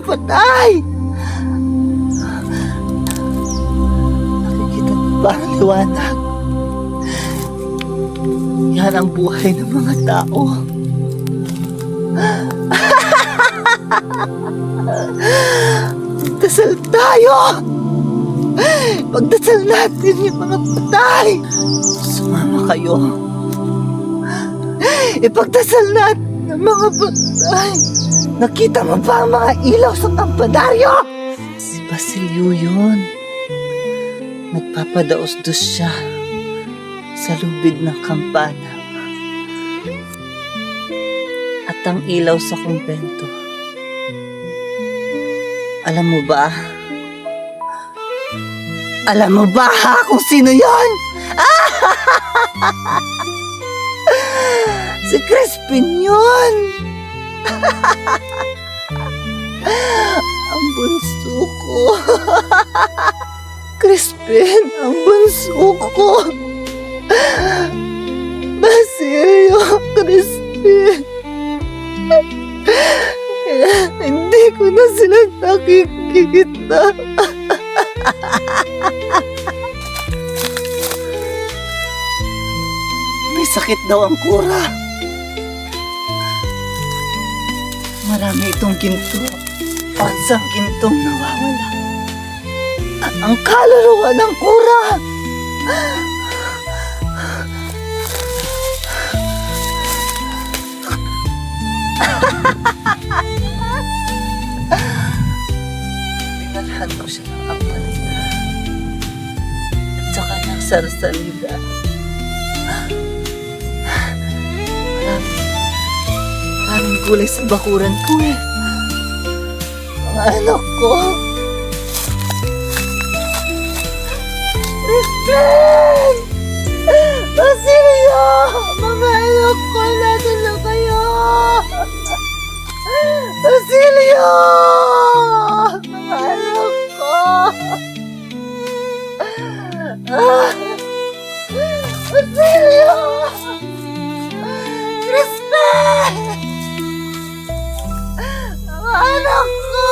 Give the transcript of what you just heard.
patay! Nakikita mo ba ang liwanag? Yan ang buhay ng mga tao. Magdasal tayo! Pagdasal natin yung mga patay! Sumama kayo. Ipagdasal natin ang mga patay. Nakita mo ba ang mga ilaw sa kampanaryo? Si Basilio yun. Nagpapadaos-dos siya sa lubid ng kampana. At ang ilaw sa kumbento. Alam mo ba? Alam mo ba kung sino yon? Si Crispin yun! Ang bunso ko. Crispin, ang bunso ko. Basilio, Crispin. Hindi ko na sila nakikita. May sakit daw ang kura. Marami itong ginto. Pansang gintong nawawala. Ang kaluluwa ng kura. Dinalhan ko siya ng ampalaya. At saka ng sarsalida. Maraming kulay sa bakuran ko eh. Mga anak ko. Crispin! Basilio! Mga anak ko, natin na kayo! Basilio! Mga anak ko! Basilio! Crispin! Mga anak ko!